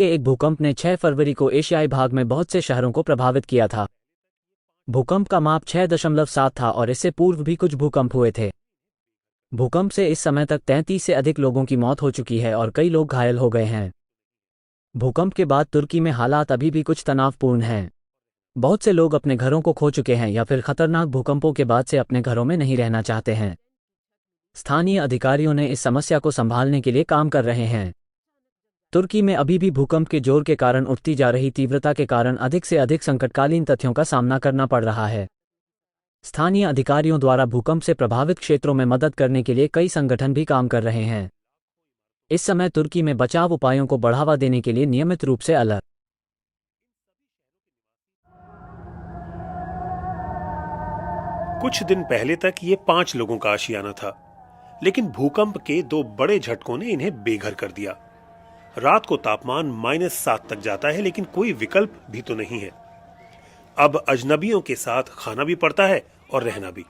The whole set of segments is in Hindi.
एक भूकंप ने 6 फरवरी को एशियाई भाग में बहुत से शहरों को प्रभावित किया था। भूकंप का माप 6.7 था और इससे पूर्व भी कुछ भूकंप हुए थे। भूकंप से इस समय तक 33 से अधिक लोगों की मौत हो चुकी है और कई लोग घायल हो गए हैं। भूकंप के बाद तुर्की में हालात अभी भी कुछ तनावपूर्ण हैं। बहुत से लोग अपने घरों को खो चुके हैं या फिर खतरनाक भूकंपों के बाद से अपने घरों में नहीं रहना चाहते हैं। स्थानीय अधिकारियों ने इस समस्या को संभालने के लिए काम कर रहे हैं। तुर्की में अभी भी भूकंप के जोर के कारण उठती जा रही तीव्रता के कारण अधिक से अधिक संकटकालीन तथ्यों का सामना करना पड़ रहा है। स्थानीय अधिकारियों द्वारा भूकंप से प्रभावित क्षेत्रों में मदद करने के लिए कई संगठन भी काम कर रहे हैं। इस समय तुर्की में बचाव उपायों को बढ़ावा देने के लिए नियमित रूप से अलर्ट। कुछ दिन पहले तक ये 5 लोगों का आशियाना था, लेकिन भूकंप के 2 बड़े झटकों ने इन्हें बेघर कर दिया। रात को तापमान -7 तक जाता है, लेकिन कोई विकल्प भी तो नहीं है। अब अजनबियों के साथ खाना भी पड़ता है और रहना भी।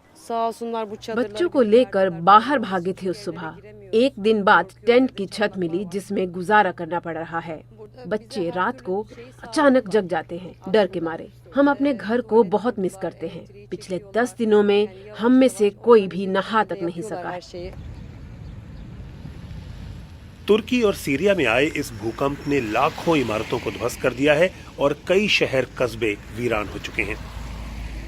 बच्चों को लेकर बाहर भागे थे उस सुबह। एक दिन बाद टेंट की छत मिली जिसमें गुजारा करना पड़ रहा है। बच्चे रात को अचानक जग जाते हैं डर के मारे। हम अपने घर को बहुत मिस करते हैं। पिछले 10 दिनों में हम में से कोई भी नहा तक नहीं सका है। तुर्की और सीरिया में आए इस भूकंप ने लाखों इमारतों को ध्वस्त कर दिया है और कई शहर कस्बे वीरान हो चुके हैं।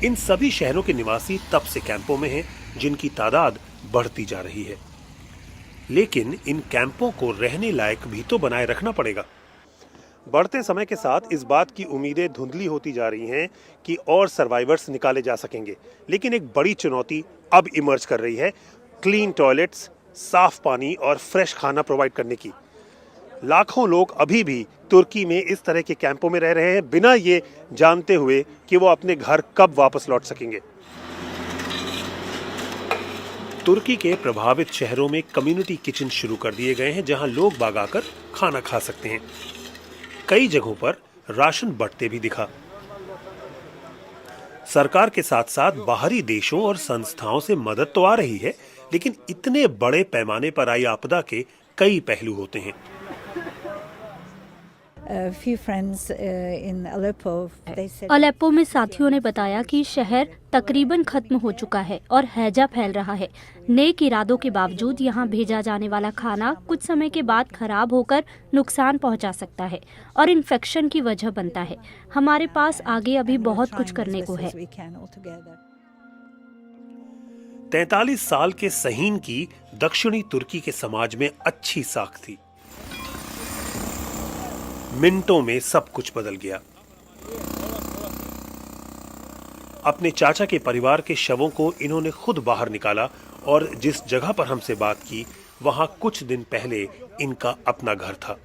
इन सभी शहरों के निवासी तब से कैंपों में हैं, जिनकी तादाद बढ़ती जा रही है। लेकिन इन कैंपों को रहने लायक भी तो बनाए रखना पड़ेगा। बढ़ते समय के साथ इस बात की उम्मीदें धुंधली होती जा रही हैं कि और सर्वाइवर्स निकाले जा सकेंगे, लेकिन एक बड़ी चुनौती अब इमर्ज कर रही है क्लीन टॉयलेट्स, साफ पानी और फ्रेश खाना प्रोवाइड करने की। लाखों लोग अभी भी तुर्की में इस तरह के कैंपों में रह रहे हैं, बिना ये जानते हुए कि वो अपने घर कब वापस लौट सकेंगे। तुर्की के प्रभावित शहरों में कम्युनिटी किचन शुरू कर दिए गए हैं, जहां लोग बाग आकर खाना खा सकते हैं। कई जगहों पर राशन बंटते भी दिखा। सरकार के साथ साथ बाहरी देशों और संस्थाओं से मदद तो आ रही है, लेकिन इतने बड़े पैमाने पर आई आपदा के कई पहलू होते हैं। अलेप्पो में साथियों ने बताया कि शहर तकरीबन खत्म हो चुका है और हैजा फैल रहा है। नेक इरादों के बावजूद यहाँ भेजा जाने वाला खाना कुछ समय के बाद खराब होकर नुकसान पहुँचा सकता है और इन्फेक्शन की वजह बनता है। हमारे पास आगे अभी बहुत कुछ करने को है। 43 साल के सहीन की दक्षिणी तुर्की के समाज में अच्छी साख थी। मिनटों में सब कुछ बदल गया। अपने चाचा के परिवार के शवों को इन्होंने खुद बाहर निकाला और जिस जगह पर हमसे बात की, वहां कुछ दिन पहले इनका अपना घर था।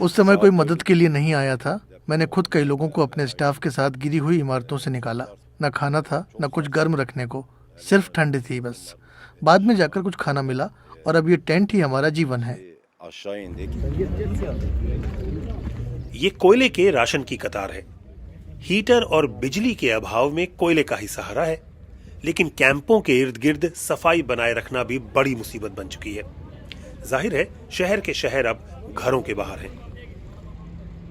उस समय कोई मदद के लिए नहीं आया था। मैंने खुद कई लोगों को अपने स्टाफ के साथ गिरी हुई इमारतों से निकाला। न खाना था, न कुछ गर्म रखने को, सिर्फ ठंड थी बस। बाद में जाकर कुछ खाना मिला और अब ये टेंट ही हमारा जीवन है। ये कोयले के राशन की कतार है। हीटर और बिजली के अभाव में कोयले का ही सहारा है, लेकिन कैंपों के इर्द गिर्द सफाई बनाए रखना भी बड़ी मुसीबत बन चुकी है। जाहिर है शहर के शहर अब घरों के बाहर हैं।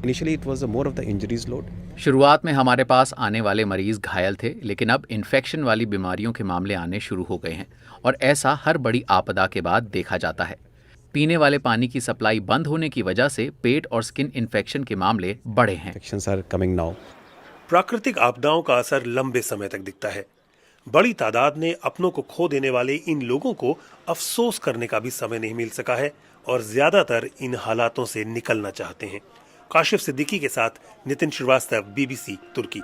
Initially it was more of the injuries load. शुरुआत में हमारे पास आने वाले मरीज घायल थे, लेकिन अब इन्फेक्शन वाली बीमारियों के मामले आने शुरू हो गए हैं और ऐसा हर बड़ी आपदा के बाद देखा जाता है। पीने वाले पानी की सप्लाई बंद होने की वजह से पेट और स्किन इन्फेक्शन के मामले बढ़े हैं। Infections are coming now. प्राकृतिक आपदाओं का असर लंबे समय तक दिखता है। बड़ी तादाद ने अपनों को खो देने वाले इन लोगों को अफसोस करने का भी समय नहीं मिल सका है और ज्यादातर इन हालातों से निकलना चाहते हैं। काशिफ सिद्दीकी के साथ नितिन श्रीवास्तव, BBC तुर्की।